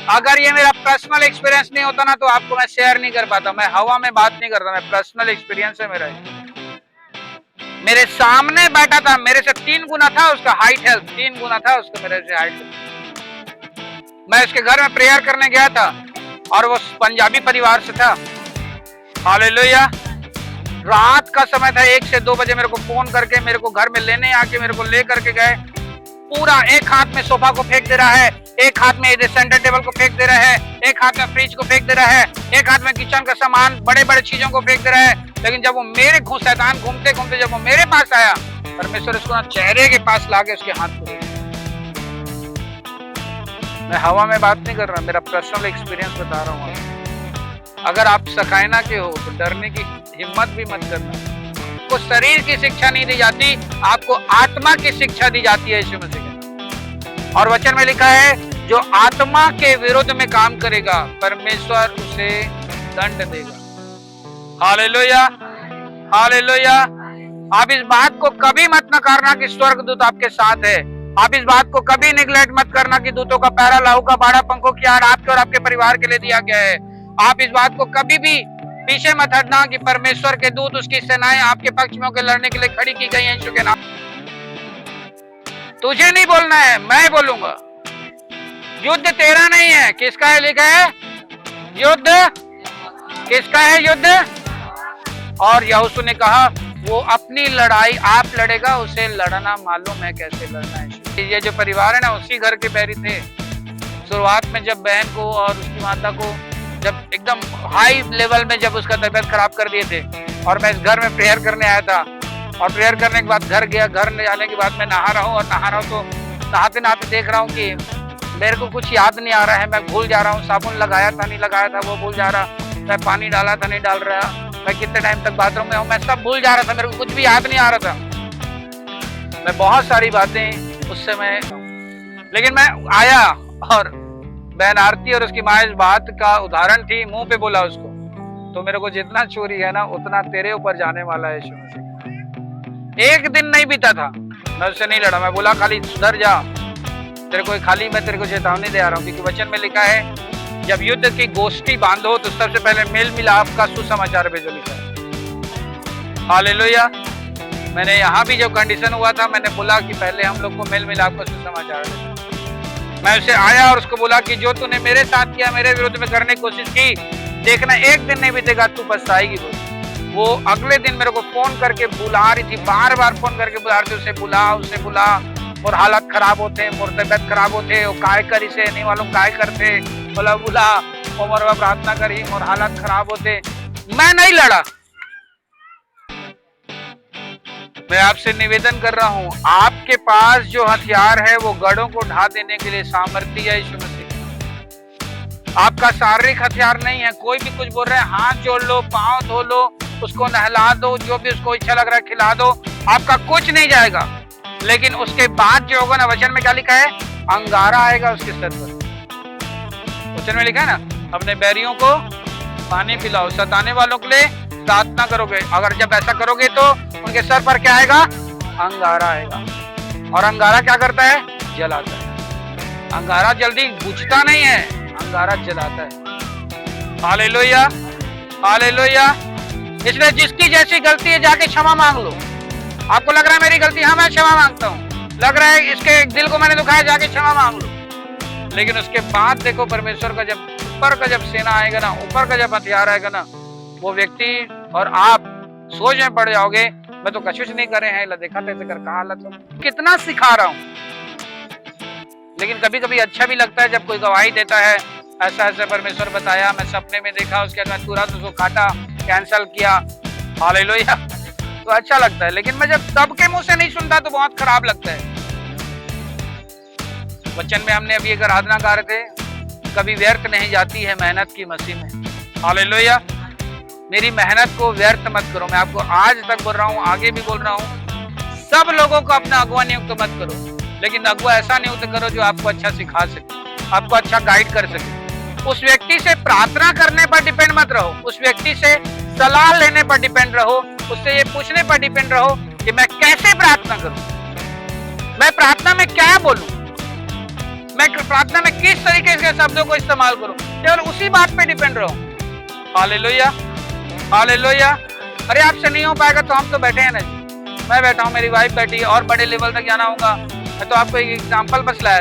अगर ये मेरा पर्सनल एक्सपीरियंस नहीं होता ना तो आपको मैं शेयर नहीं कर पाता। मैं हवा में बात नहीं करता, मैं पर्सनल एक्सपीरियंस है मेरा। मेरे सामने बैठा था, मेरे से 3 गुना था उसका हाइट हेल्थ, 3 गुना था उसका मेरे से हाइट। मैं उसके घर में प्रेयर करने गया था और वो पंजाबी परिवार से था। हालेलुया। रात का समय था, 1 से 2 बजे मेरे को फोन करके मेरे को घर में लेने आके मेरे को ले करके गए। पूरा एक हाथ में सोफा को फेंक दे रहा है, एक हाथ में सेंटर टेबल को फेंक दे रहा है, एक हाथ में फ्रिज को फेंक दे रहा है, एक हाथ में किचन का सामान बड़े बड़े चीजों को फेंक दे रहा है। लेकिन जब वो मेरे शैतान घूमते घूमते जब वो मेरे पास आया, परमेश्वर उसको ना चेहरे के पास लाके उसके हाथ को। मैं हवा में बात नहीं कर रहा, मेरा पर्सनल एक्सपीरियंस बता रहा हूँ। अगर आप सकायना के हो तो डरने की हिम्मत भी मत करना। आपको शरीर की शिक्षा नहीं दी जाती, आपको आत्मा की शिक्षा दी जाती है यीशु मसीह के। और वचन में लिखा है, जो आत्मा के विरुद्ध में काम करेगा परमेश्वर उसे दंड देगा। Hallelujah, hallelujah. आप इस बात को कभी मत नकारना कि स्वर्गदूत आपके साथ है। आप इस बात को कभी निगलेक्ट मत करना कि दूतों का पहरा, लहू का बाड़ा, पंखों की आड़ आपके और आपके परिवार के लिए दिया गया है। आप इस बात को कभी भी पीछे मत हटना कि परमेश्वर के दूत, उसकी सेनाएं आपके पक्ष में होकर लड़ने के लिए खड़ी की गई हैं यीशु के नाम। तुझे नहीं बोलना है, मैं बोलूंगा। युद्ध तेरा नहीं है, किसका है लिखा है? युद्ध किसका है? युद्ध। और यहोशू ने कहा वो अपनी लड़ाई आप लड़ेगा, उसे लड़ना मालूम है कैसे लड़ना है। ये जो परिवार है ना उसी घर के बैरी थे। शुरुआत में जब बहन को और उसकी माता को जब एकदम हाई लेवल में जब उसका तबीयत खराब कर दिए थे, और मैं इस घर में प्रेयर करने आया था, और प्रेयर करने के बाद घर गया। घर जाने के बाद मैं नहा रहा हूँ, और नहा रहा हूँ तो नहाते नहाते देख रहा हूँ कि मेरे को कुछ याद नहीं आ रहा है। मैं भूल जा रहा हूँ, साबुन लगाया था नहीं लगाया था वो भूल जा रहा, मैं पानी डाला था नहीं डाल रहा, मैं कितने टाइम तक बाथरूम में हूँ, मैं सब भूल जा रहा था। मेरे को कुछ भी याद नहीं आ रहा था। मैं बहुत सारी बातें उस समय, लेकिन मैं आया और बहन आरती और उसकी माँ इस बात का उदाहरण थी, मुंह पे बोला उसको, तो मेरे को जितना चोरी है ना उतना तेरे ऊपर जाने वाला है यीशु मसीह। एक दिन नहीं बीता था मैं उससे नहीं लड़ा। मैं बोला खाली सुधर जा, तेरे को खाली मैं तेरे को चेतावनी दे आ रहा हूँ, क्योंकि वचन में लिखा है जब युद्ध की गोष्ठी बांधो तो सबसे पहले मेल मिलाप का सुसमाचार भेजो, लिखा है। हालेलुया। मैंने यहाँ भी जो कंडीशन हुआ था, मैंने बोला कि पहले हम लोग को मेल मिलाप का सुसमाचार भेजो। मैं उसे आया और उसको बोला कि जो तूने मेरे साथ किया, मेरे विरुद्ध में करने की कोशिश की, देखना एक दिन नहीं बीतेगा तू पछताएगी। वो अगले दिन मेरे को फोन करके बुला रही थी, बार बार फोन करके बुला रही थी, उसे बुला और हालत खराब होते, मोर तबियत खराब होते, वो काय करी से नहीं मालूम काय करते, बोला बुला और प्रार्थना करी और हालत खराब होते। मैं नहीं लड़ा। मैं आपसे निवेदन कर रहा हूं, आपके पास जो हथियार है वो गढ़ों को ढा देने के लिए सामर्थ्य है यीशु मसीह। आपका शारीरिक हथियार नहीं है। कोई भी कुछ बोल रहा है, हाथ जोड़ लो, पांव धो लो, उसको नहला दो, जो भी उसको इच्छा लग रहा है खिला दो, आपका कुछ नहीं जाएगा। लेकिन उसके बाद जो होगा ना, वचन में क्या लिखा है? अंगारा आएगा उसके सर पर। वचन में लिखा है ना, अपने बैरियों को पानी पिलाओ, सताने वालों के लिए प्रार्थना करोगे। अगर जब ऐसा करोगे तो उनके सर पर क्या आएगा? अंगारा आएगा। और अंगारा क्या करता है? जलाता है। अंगारा जल्दी बुझता नहीं है, अंगारा जलाता है। Hallelujah, hallelujah. इसलिए जिसकी जैसी गलती है जाके क्षमा मांग लो। आपको लग रहा है मेरी गलती, हाँ मैं क्षमा मांगता हूँ, लग रहा है इसके दिल को मैंने दुखाया, जाके क्षमा मांग लो। लेकिन उसके बाद देखो परमेश्वर का जब ऊपर का जब सेना आएगा ना, ऊपर का जब हथियार आएगा ना, वो व्यक्ति और आप सोच में पड़ जाओगे, मैं तो कशिश नहीं करे हैं, देखा कैसे कर कहा हालत हो, कितना सिखा रहा हूँ। लेकिन कभी कभी अच्छा भी लगता है जब कोई गवाही देता है, ऐसा ऐसा परमेश्वर बताया, मैं सपने में देखा, उसके बाद मैं तुरंत उसको काटा, कैंसल किया। हालेलुया। तो अच्छा लगता है। लेकिन मैं जब सबके मुंह से नहीं सुनता तो बहुत खराब लगता है। वचन में हमने अभी एक आराधना गा रहे थे, कभी व्यर्थ नहीं जाती है मेहनत की मसीह में। हालेलुया। मेरी मेहनत को व्यर्थ मत करो। मैं आपको आज तक बोल रहा हूँ, आगे भी बोल रहा हूँ, सब लोगों को अपना अगुआ नियुक्त मत करो, लेकिन अगुआ ऐसा नियुक्त करो जो आपको अच्छा सिखा सके, आपको अच्छा गाइड कर सके। उस व्यक्ति से प्रार्थना करने पर डिपेंड मत रहो, उस व्यक्ति से सलाह लेने पर डिपेंड रहो, उससे ये पूछने पर डिपेंड रहो कि मैं कैसे प्रार्थना करूं, मैं प्रार्थना में क्या बोलूं। मैं प्रार्थना में किस तरीके के शब्दों को इस्तेमाल करूं, केवल उसी बात पे डिपेंड रहो। Hallelujah, hallelujah. अरे आपसे नहीं हो पाएगा तो हम तो बैठे हैं ना, मैं बैठा हूं, मेरी वाइफ बैठी है, और बड़े लेवल तक जाना होगा। मैं तो आपको एक एग्जांपल बस लाया